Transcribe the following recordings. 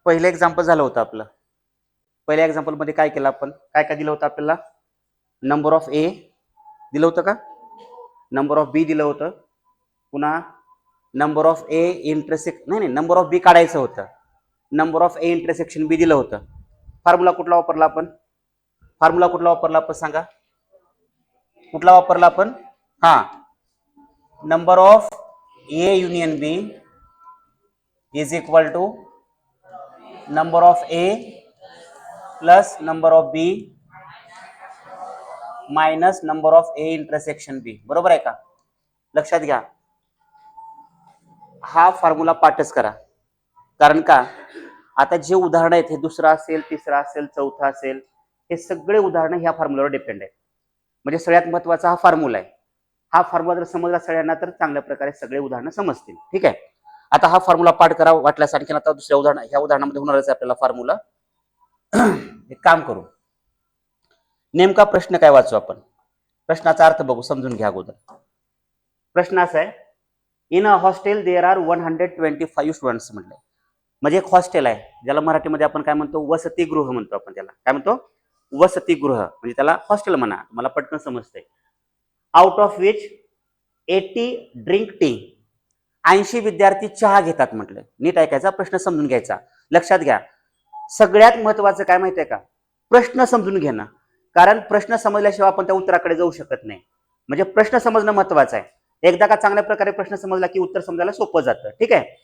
पहिलं एक्झाम्पल झालं होतं आपलं. पहिल्या एक्झाम्पल मध्ये काय केलं आपण, काय काय दिलं होतं आपल्याला, नंबर ऑफ ए दिलं होतं का, नंबर ऑफ बी दिलं होतं, पुन्हा नंबर ऑफ ए इंटरसेक्ट नाही नंबर ऑफ बी काढायचं होतं, नंबर ऑफ ए इंटरसेक्शन बी दिलं होतं. फॉर्म्युला कुठला वापरला आपण, फॉर्म्युला कुठला वापरला आपण सांगा, कुठला वापरला आपण, हा number of A union B is equal to number of A plus number of B minus number of A intersection B. बरोबर आहे का, लक्षात घ्या. हा फॉर्म्युला पाठच करा, कारण का आता जे उदाहरण आहेत हे दुसरा असेल, तिसरा असेल, चौथा असेल, हे सगळे उदाहरणं ह्या फॉर्म्युलावर डिपेंड आहेत. म्हणजे सगळ्यात महत्वाचा हा फॉर्म्युला आहे. हा फॉर्म्युला जर समजला सगळ्यांना तर चांगल्या प्रकारे सगळे उदाहरणं समजतील. ठीक आहे, आता हा फॉर्म्युला पाठ करा. वाटल्यास आणखी आता दुसऱ्या उदाहरण, ह्या उदाहरणामध्ये होणारच आहे आपल्याला फॉर्म्युला. एक काम करू, नेमका प्रश्न काय वाचू आपण, प्रश्नाचा अर्थ बघू, समजून घ्या अगोदर. प्रश्न असा आहे, in a hostel there are 125 students म्हटलं. म्हणजे एक हॉस्टेल आहे, ज्याला मराठीमध्ये आपण काय म्हणतो, वसतिगृह म्हणतो आपण त्याला. काय म्हणतो, वसतिगृह, म्हणजे त्याला हॉस्टेल म्हणा, मला पटकन समजतंय. Out of which 80 drink tea, 80 विद्यार्थी चहा घेतात म्हटलं. नीट ऐकायचा, प्रश्न समजून घ्यायचा. लक्षात घ्या, सगळ्यात महत्वाचं काय माहितीये का, प्रश्न समजून घेणं. कारण प्रश्न समजल्याशिवाय आपण त्या उत्तराकडे जाऊ शकत नाही. म्हणजे प्रश्न समजणं महत्वाचं आहे. एकदा का चांगल्या प्रकारे प्रश्न समजला की उत्तर समजायला सोपं जातं. ठीक आहे,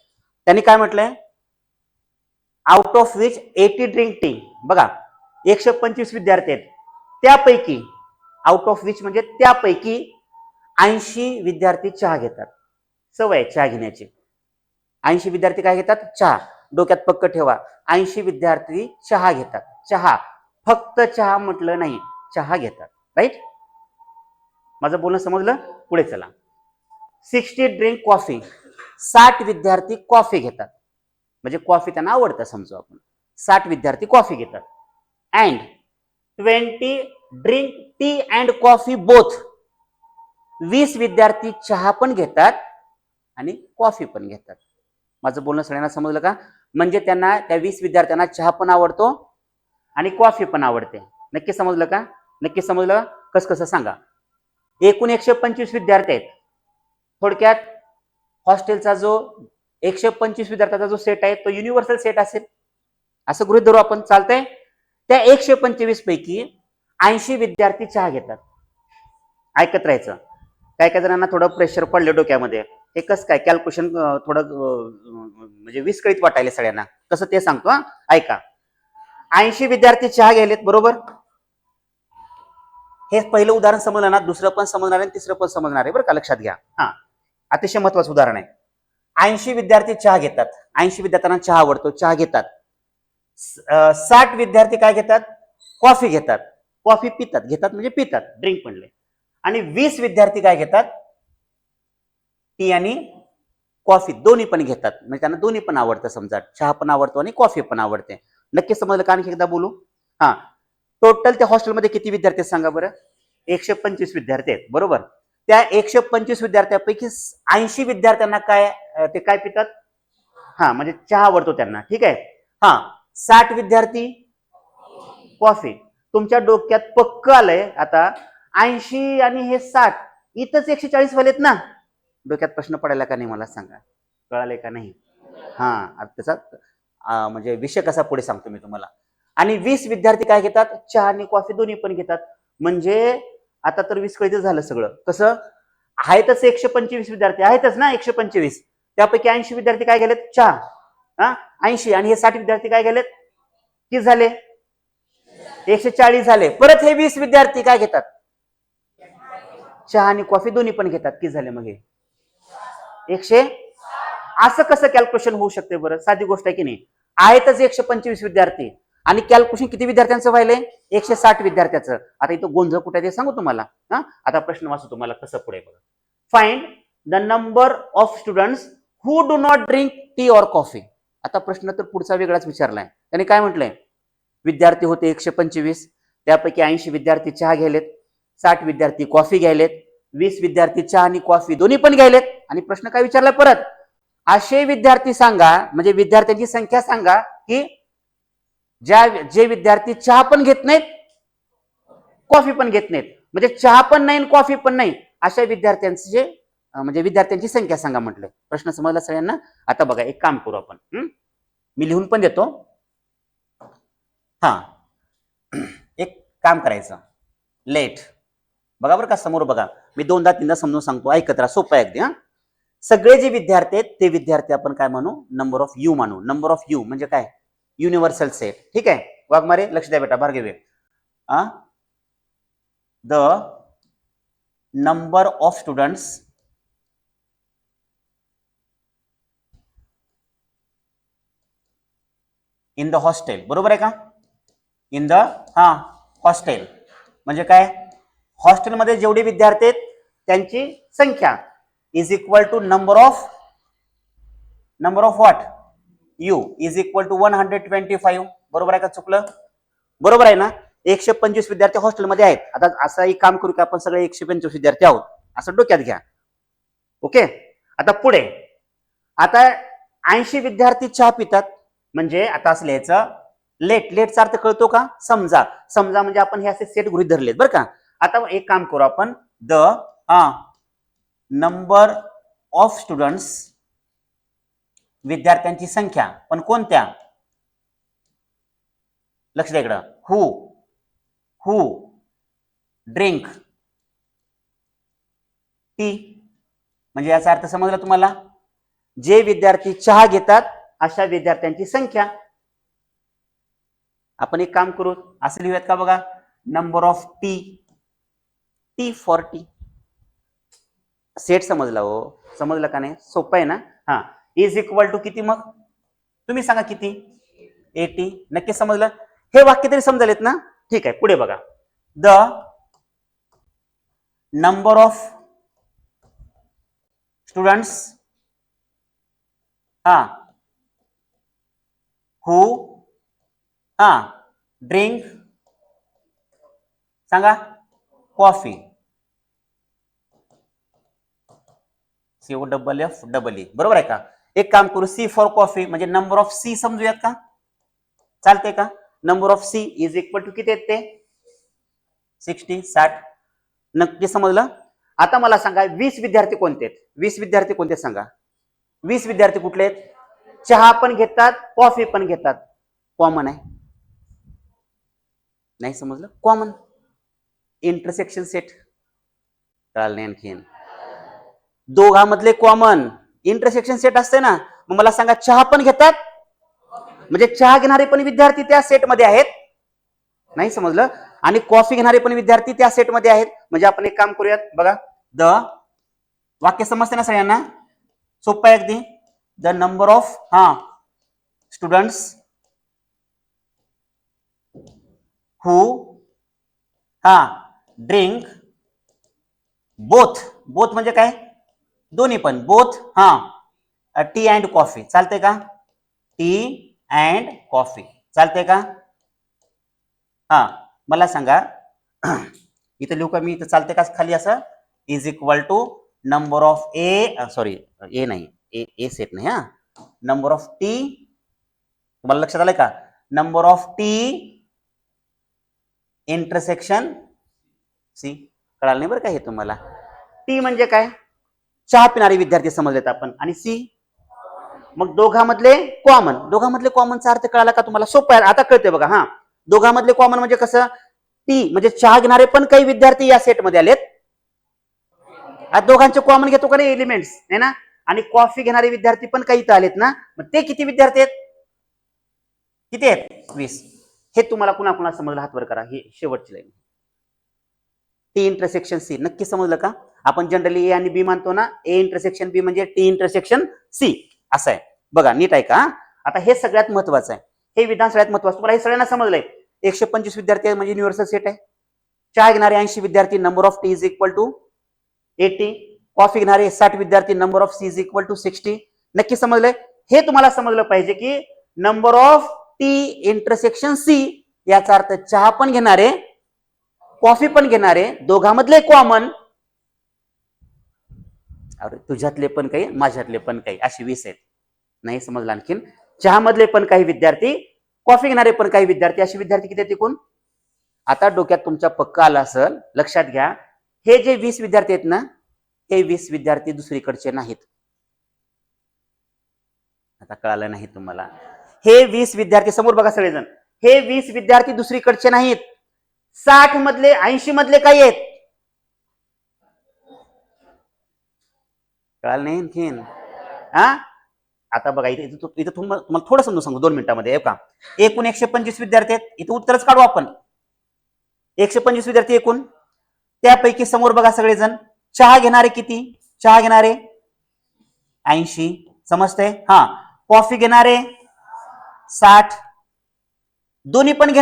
त्यांनी काय म्हटलंय, out of which 80 drink tea, बघा 125 विद्यार्थी आहेत, त्यापैकी आउट ऑफ विच म्हणजे त्यापैकी 80 विद्यार्थी चहा घेतात. सवय चहा घेण्याची. 80 विद्यार्थी काय घेतात, चहा. डोक्यात पक्क ठेवा, 80 विद्यार्थी चहा घेतात. चहा, फक्त चहा म्हटलं नाही, चहा घेतात. राईट, माझं बोलणं समजलं, पुढे चला. 60 ड्रिंक कॉफी, 60 विद्यार्थी कॉफी घेतात. म्हणजे कॉफी त्यांना आवडतं समजू आपण. 60 विद्यार्थी कॉफी घेतात. And 20 drink tea and coffee both, 20 विद्यार्थी चहा पण घेतात आणि कॉफी पण घेतात. माझं बोलणं सगळ्यांना समजलं का, म्हणजे त्यांना त्या 20 विद्यार्थ्यांना चहा पण आवडतो आणि कॉफी पण आवडते. नक्की समजलं का, नक्की समजलं, कसं सांगा. एकूण 125 विद्यार्थी आहेत. थोडक्यात हॉस्टेलचा जो 125 विद्यार्थ्यांचा जो सेट आहे तो युनिव्हर्सल सेट असेल असं गृहीत धरू आपण. चालतंय, त्या 125 पैकी 80 विद्यार्थी चहा घेतात. ऐकत राहायचं. काय काय जणांना थोडं प्रेशर पडलं डोक्यामध्ये, हे कसं काय कॅल्क्युलेशन थोडं म्हणजे विस्कळीत वाटायले सगळ्यांना, कसं ते सांगतो. हा ऐका, 80 विद्यार्थी चहा घ्यायलेत, बरोबर. हे पहिलं उदाहरण समजलं ना, दुसरं पण समजणार आहे, तिसरं पण समजणार आहे, बरं का, लक्षात घ्या. हा अतिशय महत्वाचं उदाहरण आहे. 80 विद्यार्थी चहा घेतात, 80 विद्यार्थ्यांना चहा आवडतो, चहा घेतात. 60 विद्यार्थी काय घेतात, कॉफी घेतात. कॉफी पितात, घेतात म्हणजे पितात, ड्रिंक म्हणले. आणि 20 विद्यार्थी काय घेतात, टी आणि कॉफी दोन्ही पण घेतात. म्हणजे त्यांना दोन्ही पण आवडतं, समजा चहा पण आवडतो आणि कॉफी पण आवडते. नक्की समजलं का, आणखी एकदा बोलू. हा, टोटल त्या हॉस्टेलमध्ये किती विद्यार्थी सांगा बरं, 125 विद्यार्थी आहेत, बरोबर. त्या 125 विद्यार्थ्यांपैकी 80 विद्यार्थ्यांना काय, ते काय पितात, हा म्हणजे चहा आवडतो त्यांना. ठीक आहे, हा 60 विद्यार्थी कॉफी. तुमच्या डोक्यात पक्क आलंय आता, 80 आणि हे 60, इथंच 140 वालेत ना. डोक्यात प्रश्न पडायला का नाही मला सांगा, कळाले का नाही. हा, त्याचा म्हणजे विषय कसा पुढे सांगतो मी तुम्हाला. आणि 20 विद्यार्थी काय घेतात, चहा आणि कॉफी दोन्ही पण घेतात. म्हणजे आता तर विस्कळीत झालं सगळं. कसं, आहेतच 125 विद्यार्थी आहेतच ना, 125, त्यापैकी 80 विद्यार्थी काय गेलेत, चहा. 80 आणि हे 60 विद्यार्थी काय गेलेत, किती झाले, 140 झाले. परत हे 20 विद्यार्थी काय घेतात, चहा आणि कॉफी दोन्ही पण घेतात. किती झाले मग हे, 100. असं कसं कॅल्क्युलेशन होऊ शकते बरं, साधी गोष्ट आहे की नाही. आहेतच 125 विद्यार्थी आणि कॅल्क्युलेशन किती विद्यार्थ्यांचं व्हायलंय, 160 विद्यार्थ्याचं. आता इथं गोंधळ कुठे ते सांगू तुम्हाला. आता प्रश्न वाचू तुम्हाला कसं पुढे बघा. Find the number of students who do not drink tea और कॉफी. आता प्रश्न तर पुढचा वेगळाच विचारलाय. त्याने काय म्हटलंय, विद्यार्थी होते 125, त्यापैकी 80 विद्यार्थी चहा घ्यायलेत, 60 विद्यार्थी कॉफी घ्यायलेत, 20 विद्यार्थी चहा आणि कॉफी दोन्ही पण घ्यायलेत. आणि प्रश्न काय विचारलाय परत, असे विद्यार्थी सांगा, म्हणजे विद्यार्थ्यांची संख्या सांगा की जे विद्यार्थी चहा पण घेत नाहीत, कॉफी पण घेत नाहीत, म्हणजे चहा पण नाही कॉफी पण नाही, अशा विद्यार्थ्यांचे म्हणजे विद्यार्थ्यांची संख्या सांगा म्हटलं. प्रश्न समजला सगळ्यांना? आता बघा एक काम करू आपण, मी लिहून पण देतो. हा, एक काम करायचं, लेट बघा बरं का, समोर बघा, मी दोनदा तीनदा समजून सांगतो, ऐकत राहा, सोपं आहे अगदी. सगळे जे विद्यार्थी आहेत ते विद्यार्थी आपण काय म्हणू, नंबर ऑफ यू मानू. नंबर ऑफ यू म्हणजे काय, युनिव्हर्सल सेट. ठीक आहे, वाघमारे लक्ष द्या बेटा, Bhargavi, the number of students in the hostel, बरोबर आहे का? इन द हॉस्टेल म्हणजे काय, हॉस्टेलमध्ये जेवढे विद्यार्थी आहेत त्यांची संख्या is equal to number of what, U is equal to 125. बरोबर आहे का, चुकलं? बरोबर आहे ना. 125 विद्यार्थी हॉस्टेलमध्ये आहेत. आता असं एक काम करू की आपण सगळे 125 विद्यार्थी आहोत असं डोक्यात घ्या. ओके, आता पुढे, आता 80 विद्यार्थी चहा पितात, म्हणजे आता असं लिहायचं, लेटचा अर्थ कळतो का? समजा म्हणजे आपण हे असे सेट गृहीत धरलेत बरं का. आता एक काम करू आपण, द नंबर ऑफ स्टुडंट्स, विद्यार्थ्यांची संख्या, पण कोणत्या? लक्ष द्या इकडं, हु ड्रिंक टी, म्हणजे याचा अर्थ समजला तुम्हाला? जे विद्यार्थी चहा घेतात अशा विद्यार्थ्यांची संख्या. आपण एक काम करू, असं लिहूयात का बघा, number of T for T. Set समजला हो, समजलं का नाही? सोपं आहे ना. इज इक्वल टू किती, मग तुम्ही सांगा किती? 80. नक्की समजलं? हे वाक्य तरी समजलेत ना? ठीक आहे, पुढे बघा, the number of students who drink, सांगा, कॉफी, COFFEE. बरोबर आहे का? एक काम करू, सी फॉर कॉफी म्हणजे नंबर ऑफ सी समजूयात का? चालतंय का? Number of C is equal to किती आहेत ते? 60. नक्की समजलं? आता मला सांगा 20 विद्यार्थी कोणते आहेत? 20 विद्यार्थी कोणते सांगा? 20 विद्यार्थी कुठले आहेत? चहा पण घेतात, कॉफी पण घेतात. कॉमन आहे, नाही समजलं? कॉमन इंटरसेक्शन सेट, कळलं नाही आणखीन? दोघांमधले कॉमन इंटरसेक्शन सेट असते ना. मग मला सांगा, चहा पण घेतात म्हणजे चहा घेणारे पण विद्यार्थी त्या सेटमध्ये आहेत, नाही समजलं? आणि कॉफी घेणारे पण विद्यार्थी त्या सेटमध्ये आहेत. म्हणजे आपण एक काम करूयात बघा, द वाक्य समजते ना सगळ्यांना? सोपं आहे अगदी. The number of students who drink both म्हणजे काय? दोन्ही पण, बोथ टी अँड कॉफी. चालते का? टी अँड कॉफी चालते का? मला सांगा, इथं लिहू का मी? इथं चालते का खाली असं? Is equal to number of A नाही, ए सेट नाही, नंबर ऑफ टी. तुम्हाला लक्षात आलंय का? Number of T intersection C. कळालं नाही बरं का हे तुम्हाला? टी म्हणजे काय? चहा पिणारे विद्यार्थी समजलेत आपण, आणि सी मग दोघांमधले कॉमनचा अर्थ कळाला का तुम्हाला? सोपं आहे, आता कळतंय बघा. दोघांमधले कॉमन म्हणजे कसं? टी म्हणजे चहा घेणारे पण काही विद्यार्थी या सेटमध्ये आलेत. दोघांचे कॉमन घेतो का नाही एलिमेंट्स, है ना? आणि कॉफी घेणारे विद्यार्थी पण काही इथं आलेत ना. मग ते किती विद्यार्थी आहेत? किती आहेत? 20. हे तुम्हाला कुणा समजलं? हात वर करा. हे शेवटची लाईन, टी इंटरसेक्शन सी. नक्की समजलं का? आपण जनरली ए आणि बी मानतो ना. ए इंटरसेक्शन बी म्हणजे टी इंटरसेक्शन सी असं आहे. बघा नीट आहे का? आता हे सगळ्यात महत्वाचं आहे, हे विधान सगळ्यात महत्वाचं. तुम्हाला हे सगळ्यांना समजलंय? 125 विद्यार्थी म्हणजे युनिव्हर्सल सेट आहे. चहा घेणारे 80 विद्यार्थी, number of T is equal to 80. Coffee घेणारे 60 विद्यार्थी, number of C is equal to 60. नक्की समजलंय? हे तुम्हाला समजलं पाहिजे की number of T intersection C याचा अर्थ चहा पण घेणारे, कॉफी पण घेणारे, दोघांमधले कॉमन, तुझ्यातले पण काही, माझ्यातले पण काही, अशी 20 आहेत. नाही समजलं आणखीन? चहामधले पण काही विद्यार्थी, कॉफी घेणारे पण काही विद्यार्थी, असे विद्यार्थी किती आहेत एकूण? आता डोक्यात तुमच्या पक्का आला असेल, लक्षात घ्या, हे जे 20 विद्यार्थी आहेत ना, हे 20 विद्यार्थी दुसरीकडचे नाहीत. आता कळालं नाही तुम्हाला? हे 20 विद्यार्थी, समोर बघा सगळेजण, हे 20 विद्यार्थी दुसरीकडचे नाहीत. 60 मधले 80 मधले काही आहेत. कळालं नाही आणखीन? हा, आता बघा इथं तुम्हाला थोडं समजून सांगू 2 मिनिटांमध्ये. का एकूण 125 विद्यार्थी आहेत. इथं उत्तरच काढू आपण. 125 विद्यार्थी एकूण, त्यापैकी समोर बघा सगळेजण, चहा घेणारे किती? चहा घेणारे 80, समजतंय? हा, कॉफी घेणारे 60, दोन्ही पण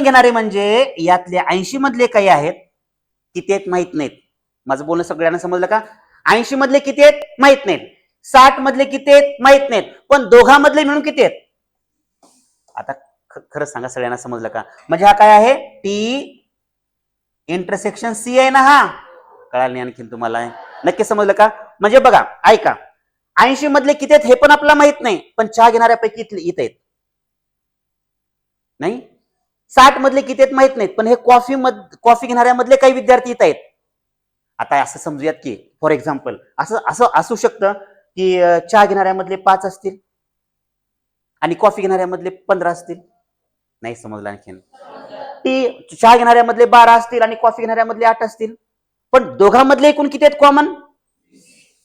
घेणारे म्हणजे यातले 80 मधले काही आहेत, किती आहेत माहित नाहीत. माझं बोलणं सगळ्यांना समजलं का? 80 मधले किती आहेत माहित नाहीत, 60 मधले किती आहेत माहित नाहीत, पण दोघांमधले मिळून किती आहेत? आता खरं सांगा, सगळ्यांना समजलं का? म्हणजे हा काय आहे? टी इंटरसेक्शन सी आहे ना. हा कळालं नाही आणखीन तुम्हाला? नक्की समजलं का? म्हणजे बघा, ऐका, 80 मधले किती आहेत हे पण आपल्याला माहित नाही, पण चहा घेणाऱ्यापैकी इथं आहेत. नाही, 60 मधले किती आहेत माहित नाहीत, पण हे कॉफी घेणाऱ्यामधले काही विद्यार्थी इथं आहेत. आता असं समजूयात की फॉर एक्झाम्पल असं असू शकतं की चहा घेणाऱ्यामधले 5 असतील आणि कॉफी घेणाऱ्यामधले 15 असतील. नाही समजलं आणखीन? ती चहा घेणाऱ्यामधले 12 असतील आणि कॉफी घेणाऱ्यामधले 8 असतील, पण दोघांमधले एकूण किती आहेत कॉमन?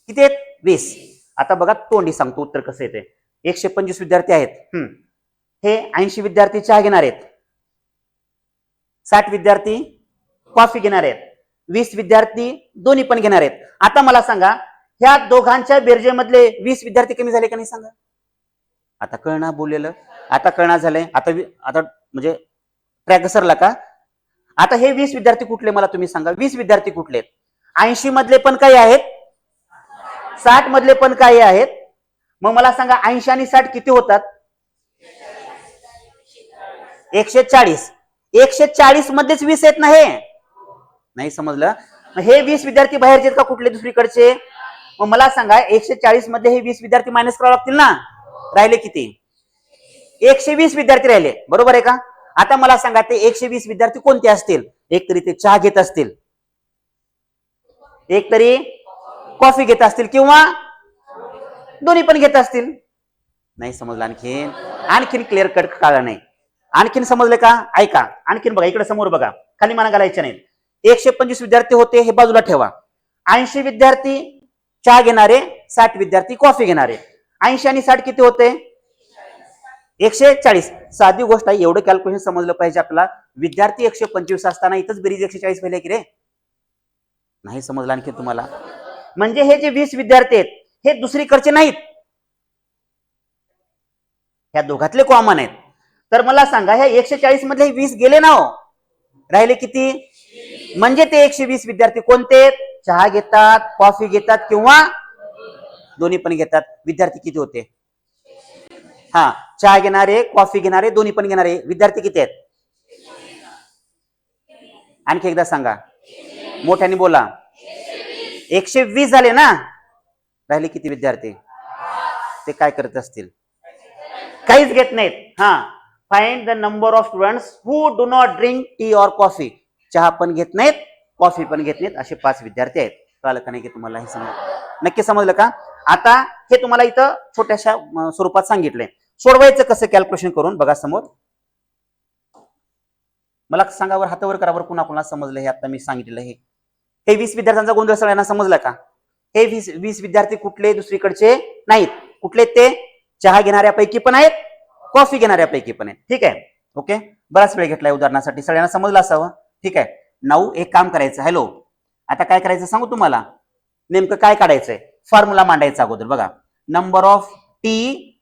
किती आहेत? 20. आता बघा, तोंडी सांगतो उत्तर कसं येते. 125 विद्यार्थी आहेत. हे 80 विद्यार्थी चहा घेणार आहेत, 60 विद्यार्थी कॉफी घेणार आहेत, 20 विद्यार्थी दोन्ही पण घेणार आहेत. आता मला सांगा, ह्या दोघांच्या बेरजेमधले 20 विद्यार्थी कमी झाले का नाही सांगा? आता कळणार बोललेलं? आता कळणार झालंय? आता म्हणजे ट्रॅक सरला का? आता हे 20 विद्यार्थी कुठले मला तुम्ही सांगा? 20 विद्यार्थी कुठले आहेत? 80 मधले पण काही आहेत, 60 मधले पण काही आहेत. मग मला सांगा, 80 आणि 60 किती होतात? 140. 140 मध्येच 20 आहेत ना हे? नाही समजलं? हे 20 विद्यार्थी बाहेरचे आहेत का कुठले दुसरीकडचे? मग मला सांगा, 140 मध्ये हे 20 विद्यार्थी मायनस करावे लागतील ना. राहिले किती? 120 विद्यार्थी राहिले, बरोबर आहे का? आता मला सांगा, ते 120 विद्यार्थी कोणते असतील? एक तरी ते चहा घेत असतील, एक तरी कॉफी घेत असतील, किंवा दोन्ही पण घेत असतील. नाही समजलं आणखीन क्लिअर कट कळलं नाही? आणखीन समजलं का? ऐका, आणखीन बघा, इकडे समोर बघा, खाली माना घालायचे नाहीत. 125 विद्यार्थी होते, हे बाजूला ठेवा. 80 विद्यार्थी चहा घेणारे, 60 विद्यार्थी कॉफी घेणारे. 80 आणि 60 किती होते? 140. साधी गोष्ट आहे, एवढं कॅल्क्युलेशन समजलं पाहिजे आपल्याला. विद्यार्थी 125 असताना इथंच बेरीज 140 व्हायला की रे? नाही समजलं आणखी तुम्हाला? म्हणजे हे जे 20 विद्यार्थी आहेत हे दुसरीकडचे नाहीत, ह्या दोघातले कॉमन आहेत. तर मला सांगा, ह्या 140 मधले 20 गेले ना हो, राहिले किती? म्हणजे ते 120 विद्यार्थी कोणते? चहा घेतात, कॉफी घेतात, किंवा दोन्ही पण घेतात. विद्यार्थी किती होते? हा, चहा घेणारे, कॉफी घेणारे, दोन्ही पण घेणारे विद्यार्थी किती आहेत? आणखी एकदा सांगा, मोठ्याने बोला. 120 झाले ना. राहिले किती विद्यार्थी? ते काय करत असतील? काहीच घेत नाहीत. हा, find the number of students who do not drink tea और कॉफी. चहा पण घेत नाहीत, कॉफी पण घेत नाहीत, असे 5 विद्यार्थी आहेत. कळलं का नाही की तुम्हाला? हे समजलं? नक्की समजलं का? आता हे तुम्हाला इथं छोट्याशा स्वरूपात सांगितलंय. सोडवायचं कसं कॅल्क्युलेशन करून बघा समोर. मला सांगा बरं, हातावर करा बरं, कुणाला समजलं हे आता मी सांगितलेलं. हे 20 विद्यार्थ्यांचा गोंधळ सगळ्यांना समजला का? हे 20 विद्यार्थी कुठले दुसरीकडचे नाहीत. कुठले ते? चहा घेणाऱ्यापैकी पण आहेत, कॉफी घेणाऱ्यापैकी पण आहेत. ठीक आहे, ओके. बराच वेळ घेतलाय उदाहरणासाठी, सगळ्यांना समजलं असावं. ठीक आहे. नाऊ एक काम करायचं. हॅलो, आता काय करायचं सांगू तुम्हाला? नेमकं काय काढायचंय? फॉर्म्युला मांडायचा अगोदर. बघा, number of T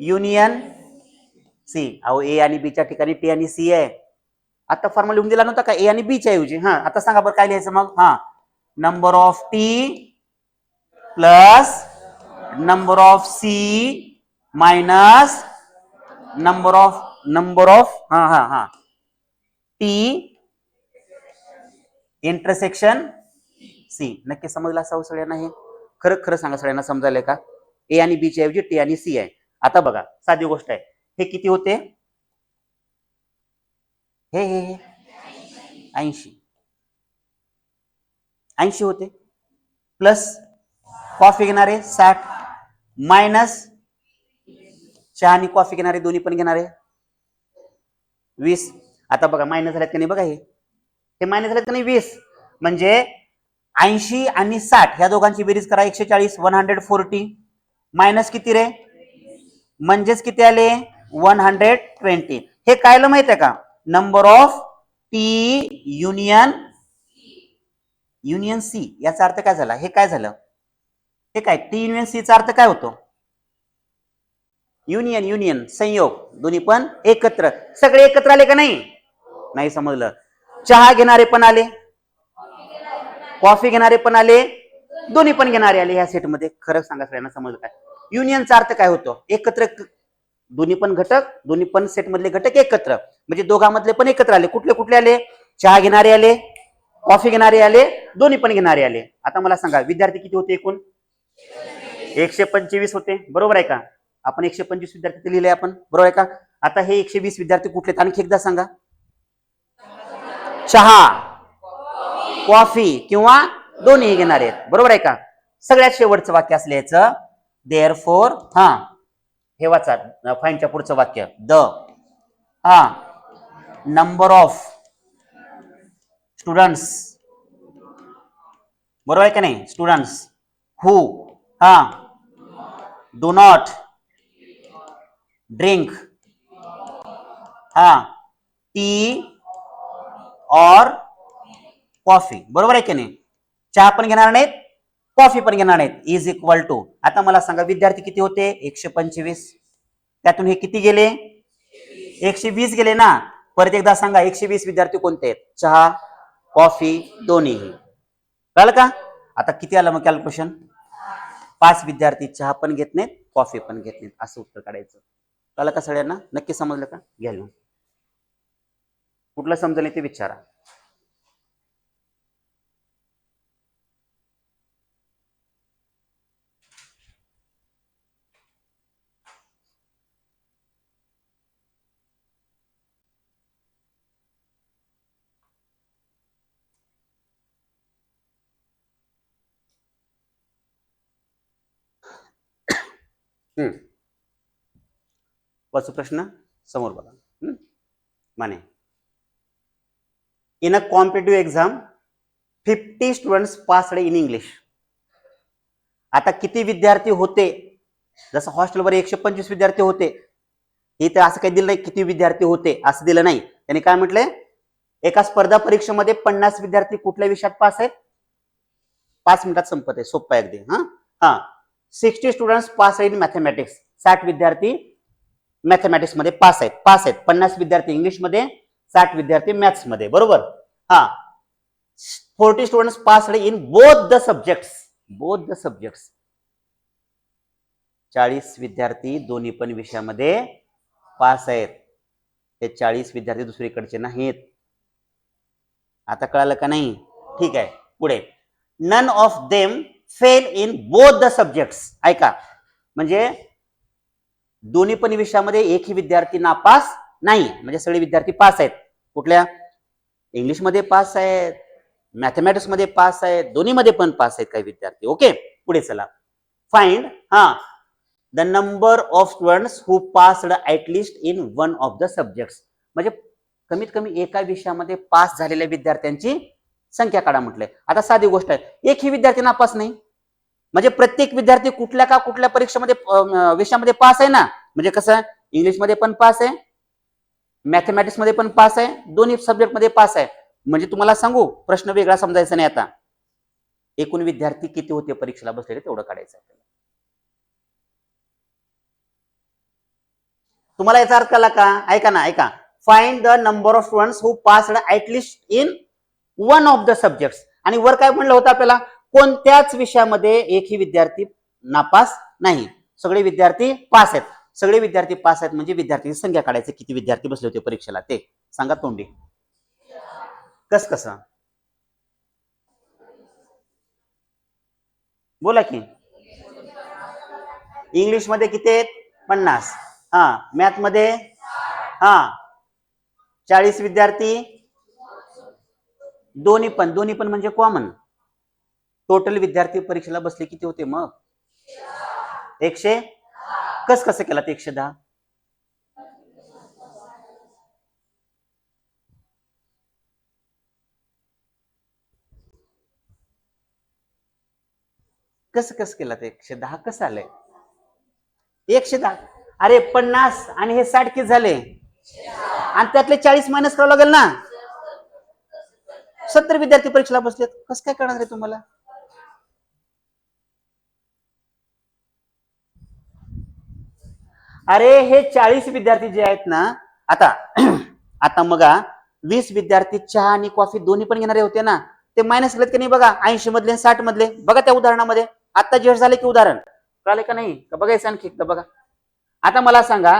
union C. अहो, ए आणि बी च्या ठिकाणी टी आणि सी आहे. आता फॉर्म्युला लिहून दिला नव्हता का ए आणि बी च्या ऐवजी? हा, आता सांगा बरं काय लिहायचं मग? हा, number of T plus number of C minus number of T intersection C. नक्की समजलं असावं सगळ्यांना हे? खरं खरं सांगा सगळ्यांना समजायला का? ए आणि बी च्या ऐवजी टी आणि सी आहे. आता बघा साधी गोष्ट आहे, हे किती होते? हे 80 होते, प्लस कॉफी घेणारे 60 मायनस चहा आणि कॉफी घेणारे दोन्ही पण घेणारे 20. आता बघा मायनस झाल्यात का नाही, बघा हे मायनस झाल्यात का नाही 20, म्हणजे 80 आणि 60 ह्या दोघांची बेरीज करा 140 140 मायनस किती रे, म्हणजेच किती आले 120. हे कायला माहित आहे का? Number of T union C. याचा अर्थ काय झाला? हे काय झालं? हे काय टी युनियन सी चा अर्थ काय होतो? युनियन संयोग, दोन्ही पण एकत्र. सगळे एकत्र आले का नाही? नाही समजलं. चहा घेणारे पण आले, कॉफी घेणारे पण आले, दोन्ही पण घेणारे आले ह्या सेट मध्ये. खरं सांगा सगळ्यांना समजलं काय? युनियनचा अर्थ काय होतो? एकत्र, दोन्ही पण घटक, दोन्ही पण सेट मधले घटक एकत्र, म्हणजे दोघांमधले पण एकत्र आले. कुठले कुठले आले? चहा घेणारे आले, कॉफी घेणारे आले, दोन्ही पण घेणारे आले. आता मला सांगा विद्यार्थी किती होते एकूण? 125 होते, बरोबर आहे का? आपण 125 विद्यार्थी लिहिले आपण, बरोबर आहे का? आता हे 120 विद्यार्थी कुठले? आणखी एकदा सांगा. चहा, कॉफी किंवा दोन्ही घेणारे आहेत, बरोबर आहे का? सगळ्यात शेवटचं वाक्य असलं याचं देअरफॉर. हे वाचा फाईनच्या पुढचं वाक्य, द नंबर ऑफ स्टुडंट्स, बरोबर आहे का नाही? Students who do not drink tea और कॉफी, बरोबर आहे की नाही? चहा पण घेणार नाहीत, कॉफी पण घेणार नाहीत, इज इक्वल टू. आता मला सांगा विद्यार्थी किती होते? 125. त्यातून हे किती गेले? 120 गेले ना. परत एकदा सांगा 120 विद्यार्थी कोणते आहेत? चहा, कॉफी दोन्ही. कळलं का? आता किती आलं मग कॅल्क्युलेशन? 5 विद्यार्थी चहा पण घेत नाहीत, कॉफी पण घेत नाहीत, असं उत्तर काढायचं. कळलं का सगळ्यांना? नक्की समजलं का? घ्या लिहून. कुठलं समजलं ते विचारा. वाचू प्रश्न समोर बघा. Mane, in a competitive exam 50 students passed in English. आता किती विद्यार्थी होते? जसं हॉस्टेलवर 125 विद्यार्थी होते, इथे असं काही दिलं नाही किती विद्यार्थी होते, असं दिलं नाही. त्यांनी काय म्हटलंय? एका स्पर्धा परीक्षेमध्ये 50 विद्यार्थी कुठल्या विषयात पास आहेत? 5 मिनिटात संपत आहे, सोपं आहे अगदी. 60 स्टुडंट्स पास इन मॅथमॅटिक्स. 60 विद्यार्थी मॅथमॅटिक्स मध्ये पास आहेत. 50 विद्यार्थी इंग्लिश मध्ये, 60 विद्यार्थी मॅथ्स मध्ये, बरोबर? 40 students passed in both the subjects. 40 विद्यार्थी दोन्ही पण विषयामध्ये पास आहेत. ते 40 विद्यार्थी दुसरीकडचे नाहीत. आता कळालं का नाही? ठीक आहे, पुढे. None of them fail in both the subjects. ऐका, म्हणजे दोन्ही पण विषयामध्ये एकही विद्यार्थी नापास नाही, म्हणजे सगळे विद्यार्थी पास आहेत. कुठल्या? इंग्लिश मध्ये पास आहेत, मॅथमॅटिक्स मध्ये पास आहेत, दोन्ही मध्ये पण पास आहेत काही विद्यार्थी. ओके, पुढे चला. Find the number of students who passed at least in one of the subjects. म्हणजे कमीत कमी एका विषयामध्ये पास झालेल्या विद्यार्थ्यांची संख्या काढा म्हटलंय. आता साधी गोष्ट आहे, एकही विद्यार्थी नापास नाही, म्हणजे प्रत्येक विद्यार्थी कुठल्या परीक्षेमध्ये विषयामध्ये पास आहे ना. म्हणजे कसं, इंग्लिश मध्ये पण पास आहे, मॅथमॅटिक्स मध्ये पण पास आहे, दोन्ही सब्जेक्ट मध्ये पास आहे. म्हणजे तुम्हाला सांगू, प्रश्न वेगळा समजायचा नाही. आता एकूण विद्यार्थी किती होते परीक्षेला बसलेले तेवढं काढायचं आहे. तुम्हाला याचा अर्थ कळला का? ऐका ना, ऐका. Find the number of students who passed at least in one of the subjects. आणि वर काय म्हणलं होतं आपल्याला? कोणत्याच विषयामध्ये एकही विद्यार्थी नापास नाही, सगळे विद्यार्थी पास आहेत. सगळे विद्यार्थी पास आहेत म्हणजे विद्यार्थ्यांची संख्या काढायचं, किती विद्यार्थी बसले होते परीक्षेला ते सांगा तोंडी. कसं बोला की. इंग्लिश मध्ये किती आहेत? 50. हा, मॅथ मध्ये हा 40 विद्यार्थी. दोन्ही पण म्हणजे कॉमन. टोटल विद्यार्थी परीक्षेला बसले किती होते मग? 100. कसं केला ते 110? कसं केला ते 110? कसं आलंय 110? अरे 50 आणि हे 60 किती झाले? आणि त्यातले 40 मायनस करावं लागेल ना. 70 विद्यार्थी परीक्षेला बसलेत. कसं काय करणार आहे तुम्हाला? अरे हे 40 विद्यार्थी जे आहेत ना, आता मग 20 विद्यार्थी चहा आणि कॉफी दोन्ही पण घेणारे होते ना, ते मायनस केलेत की नाही बघा? 80 मधले 60 मधले बघा त्या उदाहरणामध्ये. आता जेड झाले की उदाहरण कळाले का नाही? का बघायचं आणखी एकदा बघा. आता मला सांगा,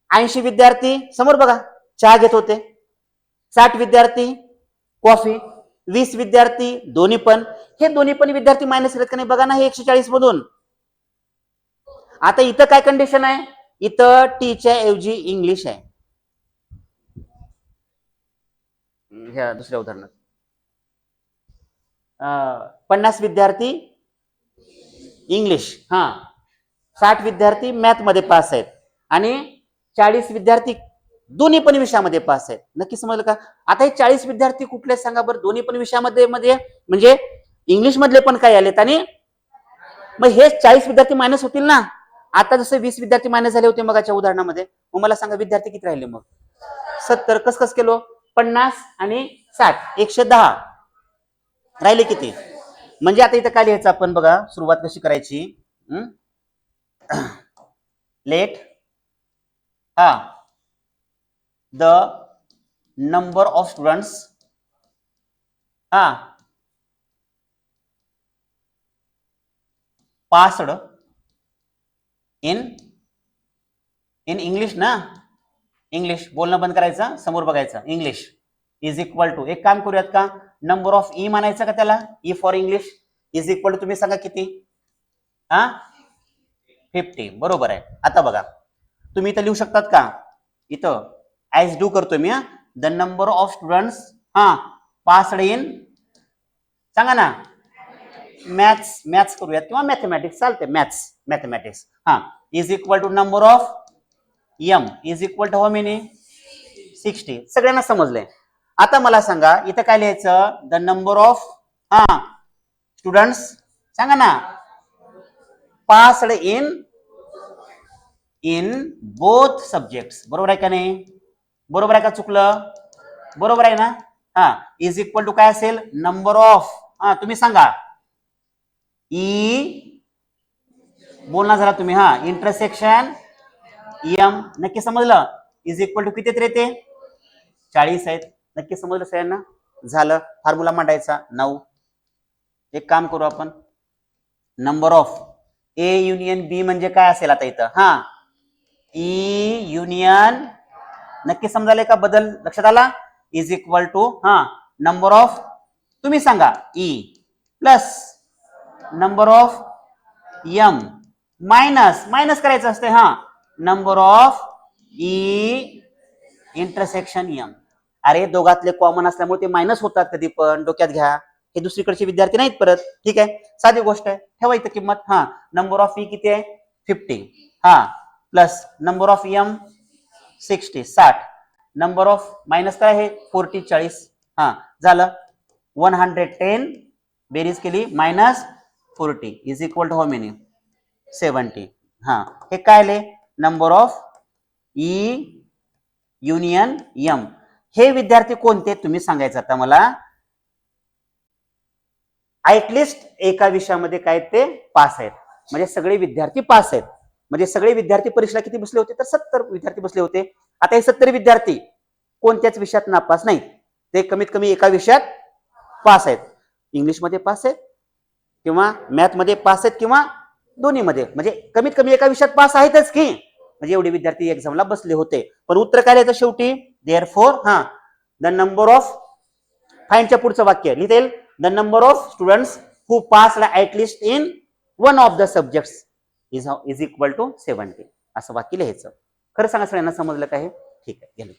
80 विद्यार्थी समोर बघा चहा घेत होते, 60 विद्यार्थी कॉफी, 20 विद्यार्थी दोन्ही पण. हे दोन्ही पण विद्यार्थी मायनस केलेत का नाही बघा ना, हे 140 मधून. आता इथं काय कंडिशन आहे? इथं टीच्या ऐवजी इंग्लिश आहे. ह्या दुसऱ्या उदाहरणात 50 विद्यार्थी इंग्लिश, 60 विद्यार्थी मॅथ मध्ये पास आहेत आणि 40 विद्यार्थी दोन्ही पण विषयामध्ये पास आहेत. नक्की समजलं का? आता हे 40 विद्यार्थी कुठले सांगा बरं? दोन्ही पण विषयामध्ये म्हणजे इंग्लिश मधले पण काय आलेत आणि मग हे 40 विद्यार्थी मायनस होतील ना. आता जसं 20 विद्यार्थी मायनस झाले होते मगाच्या उदाहरणामध्ये, मग मला सांगा विद्यार्थी किती राहिले मग? 70. कसं केलो? 50 आणि 60 110 राहिले किती? म्हणजे आता इथं काय लिहायचं आपण बघा, सुरुवात कशी करायची? Let the number of students passed in English ना. इंग्लिश बोलणं बंद करायचं, समोर बघायचं. इंग्लिश इज इक्वल टू, एक काम करूयात का, नंबर ऑफ ई म्हणायचं का त्याला? E for English is equal to, तुम्ही सांगा किती? 50. बरोबर आहे. आता बघा तुम्ही इथं लिहू शकतात का? इथं ऍज डू करतोय मी. The number of students passed in, सांगा ना. मॅथ्स करूयात किंवा मॅथमॅटिक्स चालते. Mathematics is equal to number of M is equal to how many? 60. सगळ्यांना समजलंय. आता मला सांगा इथं काय लिहायचं? द नंबर ऑफ स्टुडंट्स, सांगा ना, पास्ड इन बोथ सब्जेक्ट्स. बरोबर आहे का नाही? बरोबर आहे का चुकलं? बरोबर आहे ना. इज इक्वल टू काय असेल? नंबर ऑफ, तुम्ही सांगा. ई बोलणार जरा तुम्ही. Intersection M. नक्की समजलं? इज इक्वल टू किती येते? 40 आहेत. नक्की समजलं सगळ्यांना? झालं. फॉर्म्युला मांडायचा 9. एक काम करू आपण, number of A union B म्हणजे काय असेल आता इथं? E union. नक्की समजायला का? बदल लक्षात आला? Is equal to number of, तुम्ही सांगा, E plus number of M minus करायचं असते number of E intersection M. अरे दोघातले कॉमन असल्यामुळे ते मायनस होतात कधी पण, डोक्यात घ्या. हे दुसरीकडचे विद्यार्थी नाहीत परत. ठीक आहे, साधी गोष्ट आहे. ठेवा इथं किंमत. नंबर ऑफ ई किती आहे? 50. Plus number of M 60. Number of minus काय आहे? 40 40. झालं. 110 बेरीज केली minus 40 is equal to how many? 70. हे काय आले? Number of E union M. हे विद्यार्थी कोणते तुम्ही सांगायचं आता मला. ऍटलिस्ट एका विषयामध्ये काय ते पास आहेत, म्हणजे सगळे विद्यार्थी पास आहेत. म्हणजे सगळे विद्यार्थी परीक्षेला किती बसले होते? तर 70 विद्यार्थी बसले होते. आता हे 70 विद्यार्थी कोणत्याच विषयात नापास नाहीत. ते कमीत कमी एका विषयात पास आहेत. इंग्लिशमध्ये पास आहेत किंवा मॅथमध्ये पास आहेत किंवा दोन्हीमध्ये, म्हणजे कमीत कमी एका विषयात पास आहेतच की. म्हणजे एवढे विद्यार्थी एक्झामला बसले होते. पण उत्तर काय लिहायचं शेवटी? देअरफॉर द नंबर ऑफ, फाइंडच्या पुढचं वाक्य लिहिता येईल, the number of students who passed at least in one of the subjects is equal to 70 असं वाक्य लिहायचं. खरं सांगा सगळ्यांना समजलं का हे? ठीक आहे, गेलं.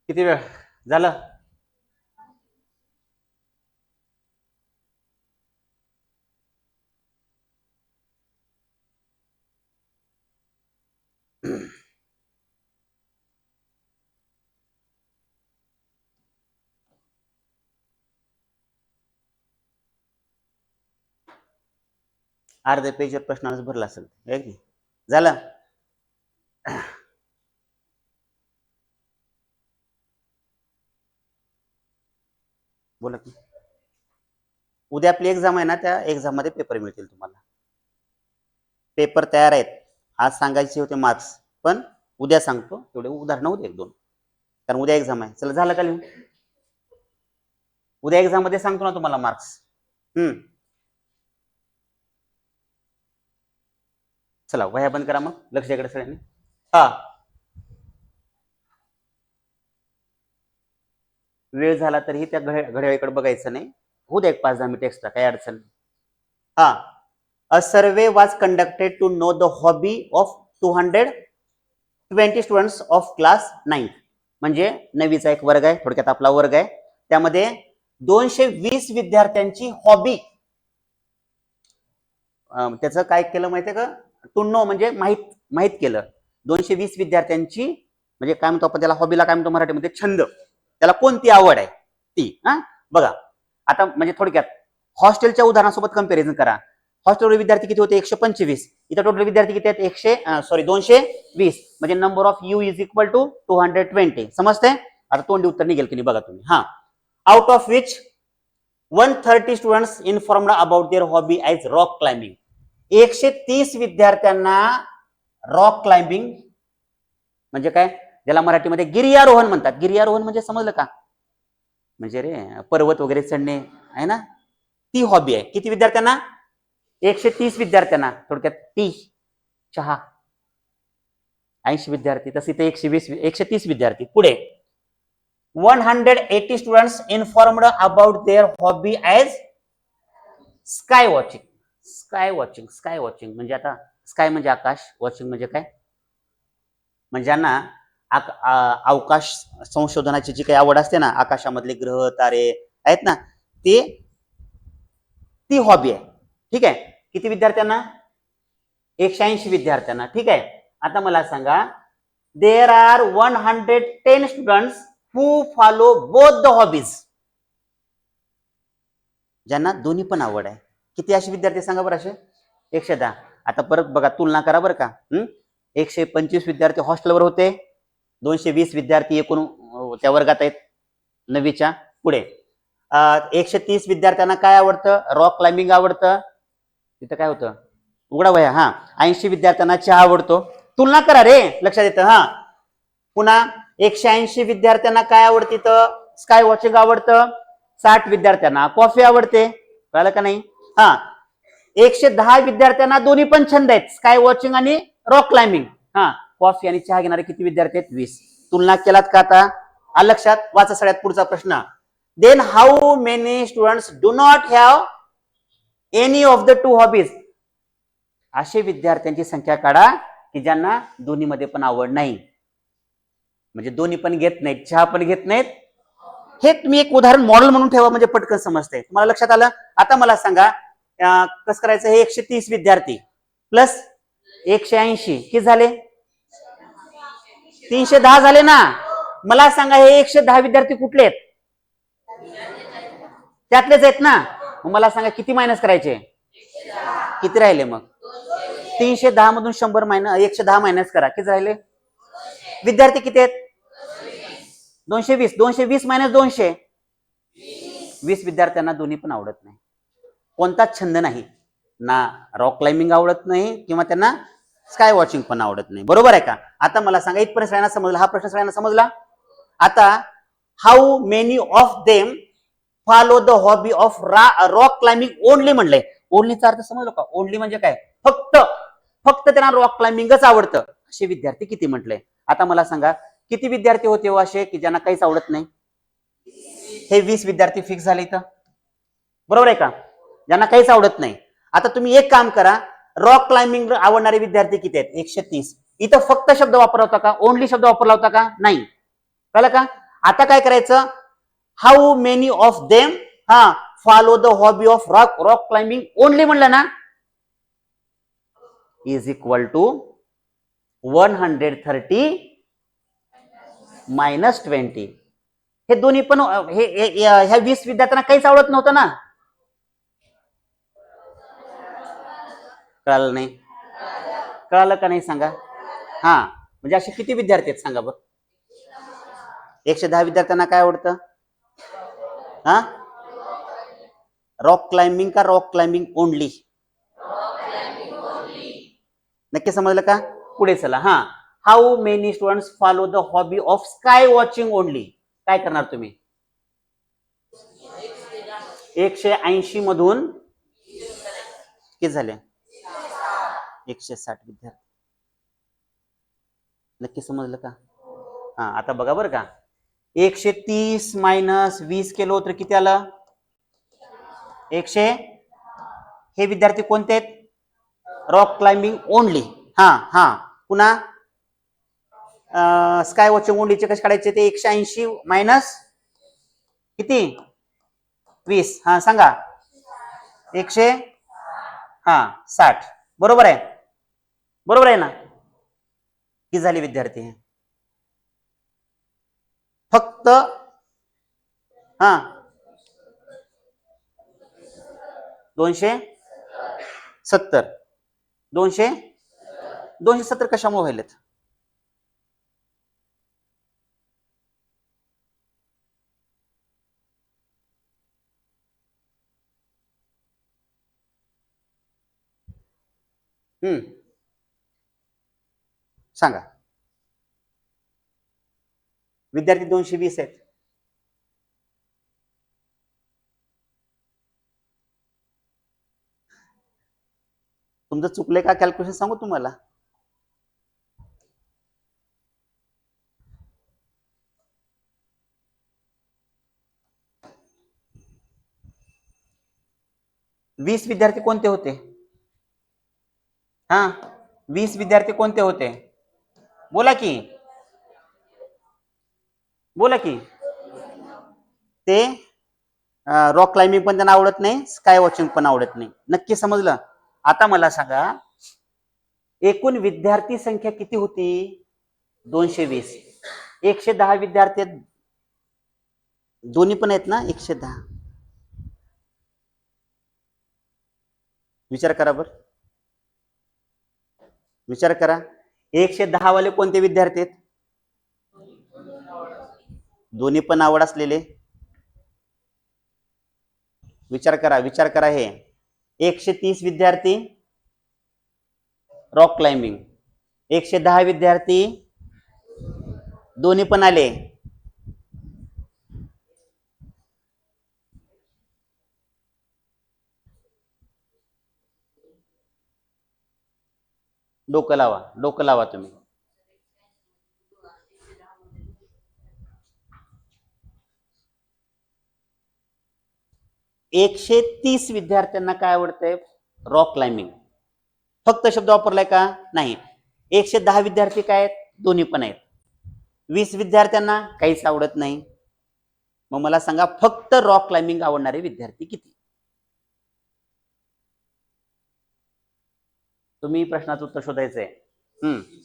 किती वेळ झालं? अर्ध्या पेजवर प्रश्नांच भरला असेल. झालं? बोला की. उद्या आपली एक्झाम आहे ना, त्या एक्झाम मध्ये पेपर मिळतील तुम्हाला. पेपर तयार आहेत. आज सांगायचे होते मार्क्स, पण उद्या सांगतो. तेवढे उदाहरणं होते 1-2, कारण उद्या एक्झाम आहे. चला, झालं का लिहून? उद्या एक्झाम मध्ये सांगतो ना तुम्हाला मार्क्स. चला, वह्या बंद करा मग. लक्ष द्याकडे सगळ्यांनी. हा, वेळ झाला तरीही त्या घड्याळीकडे बघायचं नाही. होऊ द्या 5-10 मिनिट एक्स्ट्रा, काही अडचण नाही. हा, a survey was conducted to know the hobby of 220 students of class 9. म्हणजे 9वीचा एक वर्ग आहे, थोडक्यात आपला वर्ग आहे. त्यामध्ये 220 विद्यार्थ्यांची हॉबी, त्याचं काय केलं माहितीये का? टू नो म्हणजे माहित केलं. 220 विद्यार्थ्यांची म्हणजे काय म्हणतो आपण त्याला, हॉबीला काय म्हणतो मराठीमध्ये? छंद. त्याला कोणती आवड आहे ती. बघा आता, म्हणजे थोडक्यात हॉस्टेलच्या उदाहरणासोबत कंपॅरिझन करा. हॉस्टेलवर विद्यार्थी किती होते? 125. इथं टोटल विद्यार्थी किती आहेत? 220. म्हणजे number of U is equal to 220. समजते? आता तोंडी उत्तर निघेल की नाही बघा तुम्ही. हा, out of which 130 students informed about their hobby as rock climbing. 130 विद्यार्थ्यांना रॉक क्लाइम्बिंग म्हणजे काय, ज्याला मराठीमध्ये गिर्यारोहण म्हणतात. गिर्यारोहण म्हणजे समजलं का? म्हणजे रे पर्वत वगैरे चढणे आहे ना, ती हॉबी आहे. किती विद्यार्थ्यांना? 130 विद्यार्थ्यांना. थोडक्यात टी चहा 80 विद्यार्थी, तसे ते 130 विद्यार्थी. पुढे 180 students informed about their hobby as sky watching. Sky watching म्हणजे आता स्काय म्हणजे आकाश, वॉचिंग म्हणजे काय? म्हणजे ज्यांना अवकाश संशोधनाची जी काही आवड असते ना, आकाशामधले ग्रह तारे आहेत ना, ती हॉबी आहे. ठीक आहे. किती विद्यार्थ्यांना? 180 विद्यार्थ्यांना. ठीक आहे. आता मला सांगा, there are 110 students who follow both the hobbies. ज्यांना दोन्ही पण आवड आहे. किती असे विद्यार्थी सांगा बरं? असे 110. आता परत बघा, तुलना करा बरं का. 125 विद्यार्थी हॉस्टेलवर होते, 220 विद्यार्थी एकूण त्या वर्गात आहेत 9वीच्या. पुढे 130 विद्यार्थ्यांना काय आवडतं? रॉक क्लाइम्बिंग आवडतं. तिथं काय होतं? उघडा वह्या. हा, 80 विद्यार्थ्यांना चहा आवडतो. तुलना करा रे, लक्षात येतं. हा, पुन्हा 180 विद्यार्थ्यांना काय आवडतं? तर स्काय वॉचिंग आवडतं. 60 विद्यार्थ्यांना कॉफी आवडते. कळलं का नाही? हा, 110 विद्यार्थ्यांना दोन्ही पण छंद आहेत, स्काय वॉचिंग आणि रॉक क्लाइम्बिंग. हा, कॉफी आणि चहा घेणारे किती विद्यार्थी आहेत? 20. तुलना केलात का आता? लक्षात? वाचा सगळ्यात पुढचा प्रश्न. Then how many students do not have any of the two hobbies. असे विद्यार्थ्यांची संख्या काढा की ज्यांना दोन्ही मध्ये पण आवड नाही. म्हणजे दोन्ही पण घेत नाहीत, चहा पण घेत नाहीत. हे तुम्ही एक उदाहरण मॉडेल म्हणून ठेवा, म्हणजे पटकन समजते. तुम्हाला लक्षात आलं? आता मला सांगा, कसं करायचं? हे 130 विद्यार्थी प्लस 180 किती झाले? 310 झाले ना. मला सांगा, हे 110 विद्यार्थी कुठले आहेत? त्यातलेच आहेत ना. मग मला सांगा किती मायनस करायचे? किती राहिले मग? 310 मधून 110 मायनस करा. किती राहिले? विद्यार्थी किती आहेत? 220. 220 मायनस 200, 20 विद्यार्थ्यांना दोन्ही पण आवडत नाही. कोणताच छंद नाही ना, रॉक क्लाइम्बिंग आवडत नाही किंवा त्यांना स्काय वॉचिंग पण आवडत नाही. बरोबर आहे का? आता मला सांगा, इथपर्यंत सगळ्यांना समजला? हा प्रश्न सगळ्यांना समजला? आता how many of them follow the hobby of rock climbing only म्हणलंय. ओनलीचा अर्थ समजलो का? ओनली म्हणजे काय? फक्त फक्त त्यांना रॉक क्लाइम्बिंगच आवडतं असे विद्यार्थी किती म्हटले? आता मला सांगा किती विद्यार्थी होते हो असे की ज्यांना काहीच आवडत नाही? हे 20 विद्यार्थी फिक्स झाले इथं, बरोबर आहे का? ज्यांना काहीच आवडत नाही. आता तुम्ही एक काम करा, रॉक क्लाइम्बिंग आवडणारे विद्यार्थी किती आहेत? 130. इथं फक्त शब्द वापरला होता का? ओनली शब्द वापरला होता का? नाही. कळलं का? आता काय करायचं? How many of them follow the hobby of rock climbing only म्हणलं ना, इज इक्वल टू 130 मायनस 20. हे दोन्ही पण ह्या 20 विद्यार्थ्यांना काहीच आवडत नव्हतं ना. कळालं नाही? कळालं का नाही सांगा? हा, म्हणजे असे किती विद्यार्थी आहेत सांगा बरं? 110 विद्यार्थ्यांना काय आवडतं? हा, रॉक क्लाइम्बिंग का रॉक क्लाइम्बिंग ओनली? नक्की समजलं का? पुढे चला. हा, how many students follow the hobby of sky watching only? काय करणार तुम्ही? 180 मधून किती झाले? 160 विद्यार्थी. नक्की समजलं का? हा, आता बघा बरं का, 130 मायनस 20 केलं तर किती आलं? 100. हे विद्यार्थी कोणते आहेत? Rock climbing only. हा हा, पुन्हा स्काय वॉचिंग ओनलीचे कसे काढायचे? ते 180 मायनस किती? 20. हा सांगा. 160. बरोबर आहे, बरोबर आहे ना? किती झाले विद्यार्थी? फक्त 270. 270 कशामुळे व्हायलेत? सांगा. विद्यार्थी 220 आहेत. तुमचं चुकलंय का कॅल्क्युलेशन सांगू तुम्हाला? वीस विद्यार्थी कोणते होते? हा, 20 विद्यार्थी कोणते होते? बोला की, बोला की. ते रॉक क्लाइम्बिंग पण त्यांना आवडत नाही, स्काय वॉचिंग पण आवडत नाही. नक्की समजलं? आता मला सांगा, एकूण विद्यार्थी संख्या किती होती? 220. 110 विद्यार्थी दोन्ही पण आहेत ना? 110. विचार करा बर, विचार करा. 110 वाले कोणते विद्यार्थी आहेत? दोन्ही पण आवड असलेले. विचार करा, विचार करा. हे 130 विद्यार्थी रॉक क्लाइम्बिंग, 110 विद्यार्थी दोन्ही पण आले. डोकं लावा, डोकं लावा तुम्ही. एकशे 30 विद्यार्थ्यांना काय आवडतंय? Rock climbing. फक्त शब्द वापरलाय का? नाही. 110 विद्यार्थी काय आहेत? दोन्ही पण आहेत. 20 विद्यार्थ्यांना काहीच आवडत नाही. मग मला सांगा, फक्त रॉक क्लाइम्बिंग आवडणारे विद्यार्थी किती? तुम्ही प्रश्नाचं उत्तर शोधायचंय.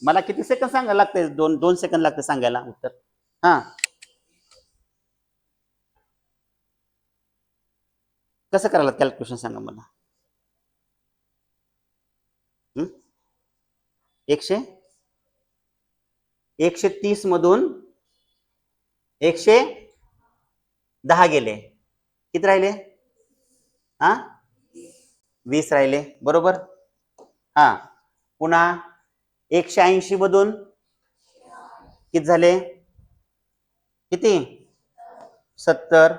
मला किती सेकंद सांगायला लागते? 2 सेकंद लागते सांगायला उत्तर. हा, कसं करायला कॅल्क्युलेशन सांगा मला. 130 मधून 110 गेले, किती राहिले? 20 राहिले, बरोबर. हा, पुन्हा 180 मधून किती झाले? किती? 70.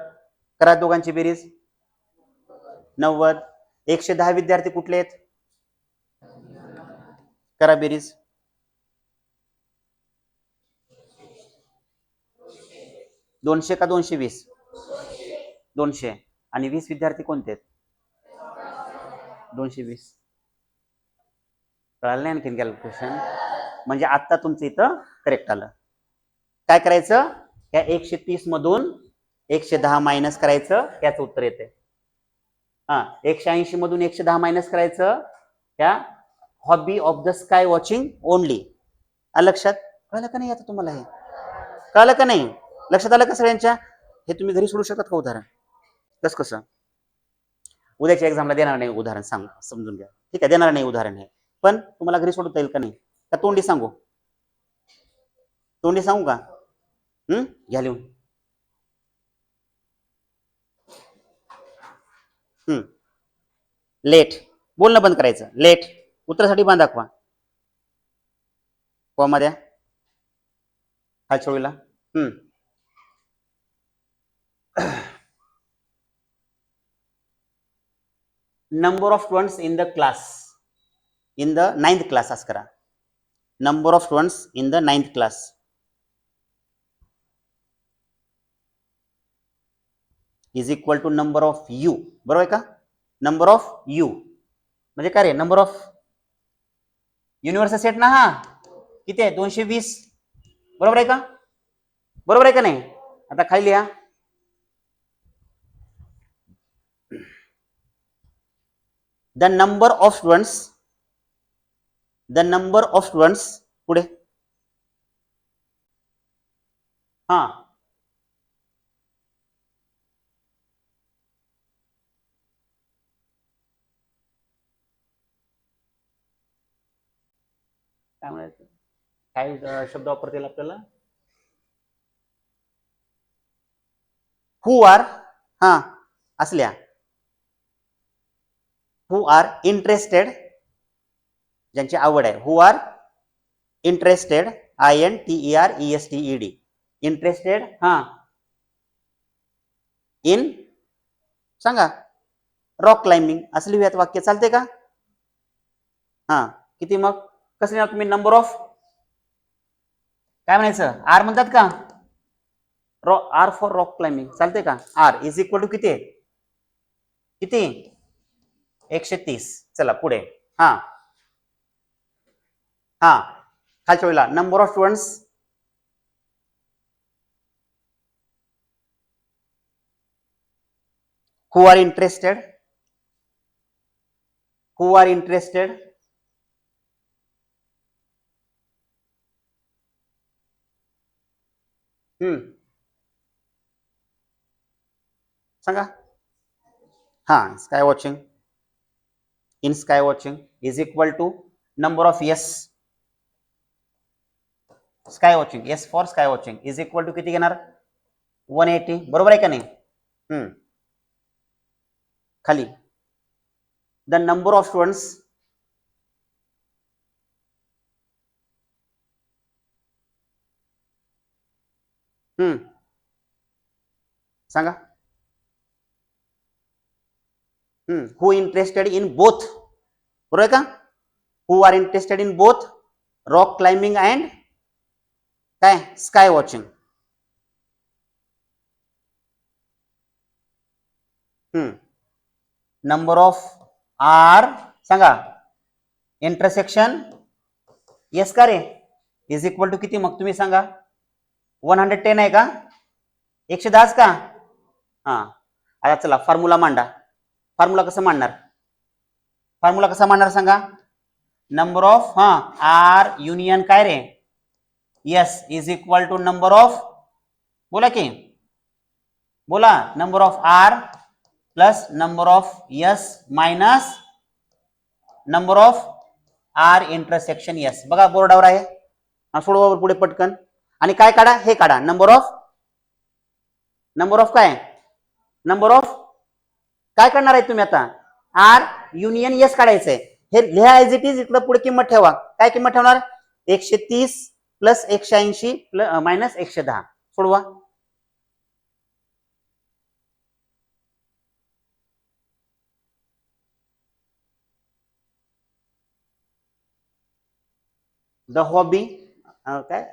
करा दोघांची बेरीज. 90. 110 विद्यार्थी कुठले आहेत? करा बेरीज. 200 का 220? 200. आणि 20 विद्यार्थी कोणते आहेत? 220. कळालं नाही आणखीन कॅल्क्युलेशन? म्हणजे आता तुमचं इथं करेक्ट आलं. काय करायचं? या 130 मधून 110 मायनस करायचं, याचं उत्तर येते. 180 मधून 110 मायनस करायचं, या hobby of the sky watching only. लक्षात कळलं का नाही? आता तुम्हाला हे कळलं का नाही? लक्षात आलं का सगळ्यांच्या? हे तुम्ही घरी सोडू शकतात का उदाहरण? कसं उद्याच्या एक्झामला देणार नाही उदाहरण, सांग समजून घ्या. ठीक आहे, देणार नाही उदाहरण हे, पण तुम्हाला घरी सोडता येईल का नाही? का तोंडी सांगू? तोंडी सांगू का? घ्या लिहून. लेट बोलणं बंद करायचं. लेट उत्तरासाठी बांध दाखवा. कॉमा द्या खालच्या ओळीला. Number of students in the class, in the 9th class असं करा. Number of students in the 9th class is equal to number of U. बरोबर आहे का? नंबर ऑफ यू म्हणजे काय रे? नंबर ऑफ युनिव्हर्सल सेट ना. हा किती आहे? 220. बरोबर आहे का? बरोबर आहे का नाही? आता खाली लिहा. The number of students, the number of students पुढे हा काय म्हणायचं? काय शब्द वापरता येईल आपल्याला? हु आर असल्या, हु आर इंटरेस्टेड, ज्यांची आवड आहे. Who are interested, INTERESTED, interested in सांगा रॉक क्लाइम्बिंग असं लिहूयात वाक्य. चालते का? किती मग कसं लिहिणार तुम्ही? नंबर ऑफ काय म्हणायचं? आर म्हणतात का? आर फॉर रॉक क्लाइम्बिंग चालते का? आर इज इक्वल टू किती? किती? 130. चला पुढे. खालच्या वेळेला number of students who are interested, who are interested सांगा. Sky watching, in sky watching is equal to number of S sky watching, S for sky watching is equal to किती घेणार? 180. बरोबर आहे का नाही? खाली द नंबर ऑफ स्टुडंट्स सांगा. Who interested in both. बरोबर आहे का? Who are interested in both rock climbing and काय sky watching. Number of R सांगा इंटरसेक्शन यस का रे इज इक्वल टू किती? मग तुम्ही सांगा. 110 आहे का? 110 का? आता चला फॉर्म्युला मांडा. फॉर्म्युला कसं मांडणार? फॉर्म्युला कसा मांडणार सांगा. नंबर ऑफ आर युनियन काय रे S is equal to number of बोला की बोला number of R plus number of S minus number of R intersection S. बघा बोर्डावर आहे. सोडवा पुढे पटकन. आणि काय काढा? हे काढा. नंबर ऑफ काय? नंबर ऑफ काय करणार आहे तुम्ही आता? आर युनियन यस काढायचंय. हे लिहा एज इट इज. इकडे पुढे किंमत ठेवा. काय किंमत ठेवणार? 130 प्लस 180 मायनस 110. सोडवा. द हॉबी काय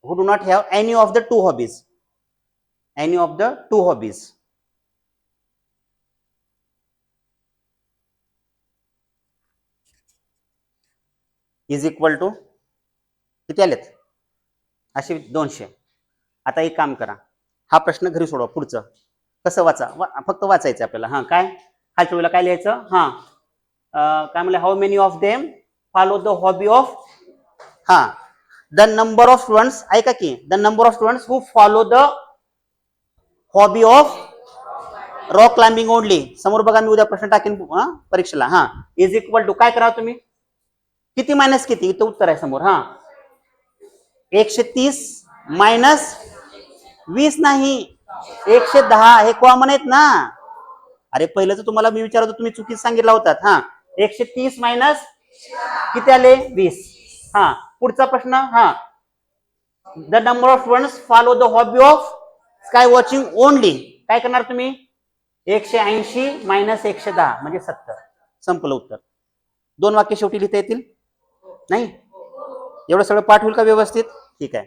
who do not have any of the two hobbies, any of the two hobbies. is equal to किती आलेत? असे 200. आता एक काम करा, हा प्रश्न घरी सोडवा. पुढचं कसं वाचा, फक्त वाचायचं आपल्याला. हा काय खालच्या वेळेला काय लिहायचं? हा काय म्हणलं, how many of them follow the hobby of, हा द नंबर ऑफ स्टुडंट्स, ऐका की, the number of students who follow the hobby of rock climbing only. समोर बघा, मी उद्या प्रश्न टाकेन परीक्षेला. हा इज इक्वल टू काय करा तुम्ही, किती मायनस किती, इथं उत्तर आहे समोर. हा 130 मायनस 20 नाही, 110. हे कॉमन आहेत ना. अरे पहिलं तर तुम्हाला मी विचारतो, तुम्ही चुकीच सांगितला होतात. हा 130 मायनस किती आले? 20. हा पुढचा प्रश्न. हा the number of students follow the hobby of sky watching only. काय करणार तुम्ही? 180 मायनस 110 म्हणजे 70. संपलं उत्तर. 2 वाक्य शेवटी लिहिता येतील नाही? एवढं सगळं पाठ होईल का व्यवस्थित? ठीक आहे.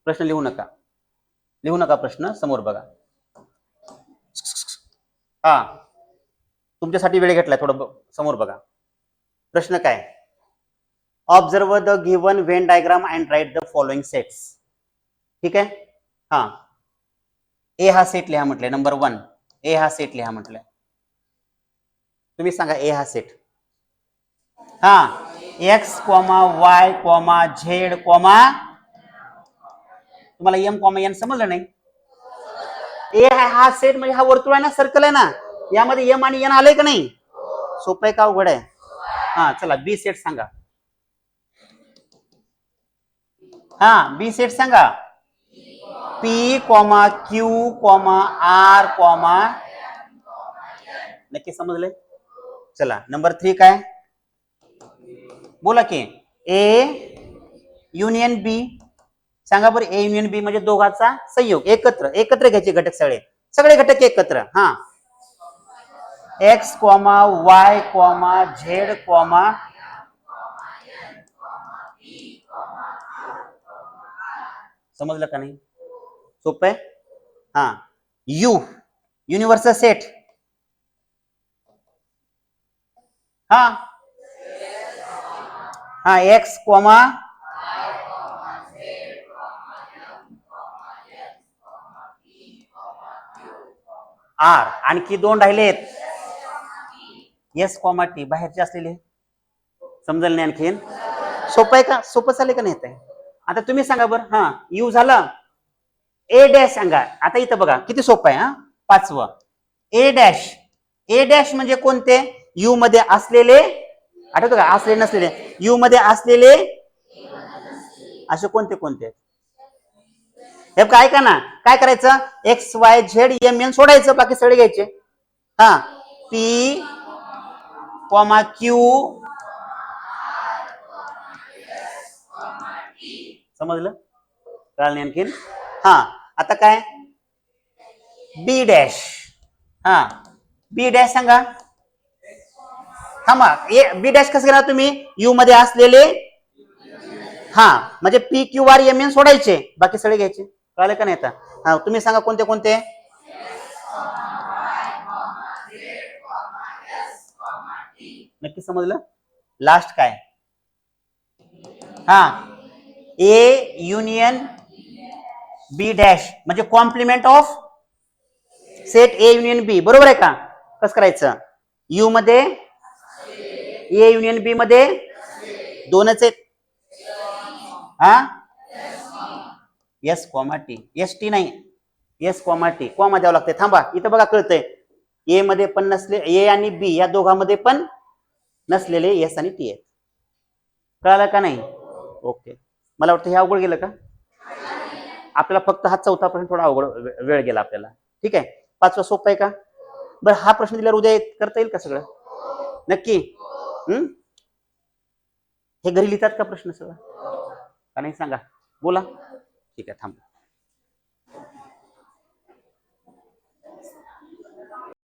प्रश्न लिहू नका प्रश्न, समोर बघा. हा तुमच्यासाठी वेळ घेतलाय, थोडं समोर बघा. प्रश्न काय? Observe the given Venn diagram and write the following sets. ठीक आहे. हा ए हा सेट लिहा म्हटलंय. नंबर 1 ए हा सेट लिहा म्हटलंय. तुम्ही सांगा ए हा सेट. हा x comma y comma Z comma, तुम्हाला एम कॉमा एन समजलं नाही? ए हा सेट म्हणजे हा वर्तुळ आहे ना, सर्कल आहे ना, यामध्ये एम आणि एन आलंय का नाही? सोपं आहे का अवघड आहे? हा चला बी सेट सांगा. हा बी सेट सांगा. P comma Q comma R comma, नक्की समजले? चला नंबर 3 काय बोला की? A union B. सांगा बरं, ए युनियन बी म्हणजे दोघांचा संयोग, एकत्र घ्यायचे घटक, सगळे घटक एकत्र. हा x comma y comma Z comma, समजलं का नाही? सोपं आहे. हा यू युनिव्हर्सल सेट. हा एक्स कॉमा आर, आणखी 2 राहिलेत, एस कॉमा टी, बाहेरचे असलेले. समजलं नाही आणखीन? सोपं आहे का? सोपं चालेल का नाही? आता तुम्ही सांगा बरं. हा यू झालं. ए डॅश सांगा. आता इथं बघा किती सोपं आहे. हा 5वं ए डॅश. ए डॅश म्हणजे कोणते? यू मध्ये असलेले, आठवतं का? असलेले नसलेले, यू मध्ये असलेले असे कोणते कोणते? हे काय का ना, काय करायचं? X Y Z M N सोडायचं, बाकी सगळे घ्यायचे. हा पी कॉमा क्यू, समजलं? कळलं नाही आणखीन? हा आता काय? बी डॅश. हा बी डॅश सांगा. थांबा, बी डॅश कसं घेणार तुम्ही? यू मध्ये असलेले, हा म्हणजे P Q R M N सोडायचे, बाकी सगळे घ्यायचे. कळलं का नाही? आता हा तुम्ही सांगा कोणते कोणते? नक्की समजलं? लास्ट काय? हा ए युनियन बी डॅश म्हणजे complement of set A union B. बरोबर आहे का? कसं करायचं? यू मध्ये ए युनियन बी मध्ये 2च आहेत. हा S comma T, S T नाही, एस कॉमा टी, कॉमा द्यावं लागते. थांबा, इथं बघा कळतंय. ए मध्ये पण नसले, ए आणि बी या दोघांमध्ये पण नसलेले एस आणि टी आहेत. कळलं का नाही? ओके. मला वाटतं हे अवघड गेलं का? आपल्याला फक्त हा 4था प्रश्न थोडा अवघड वेळ गेला आपल्याला. ठीक आहे. 5वा सोपं आहे का? बरं हा प्रश्न दिल्यावर उद्या करता येईल का सगळं? नक्की? हे घरी लिहितात का प्रश्न सगळं का नाही? सांगा, बोला. ठीक आहे, थांबा.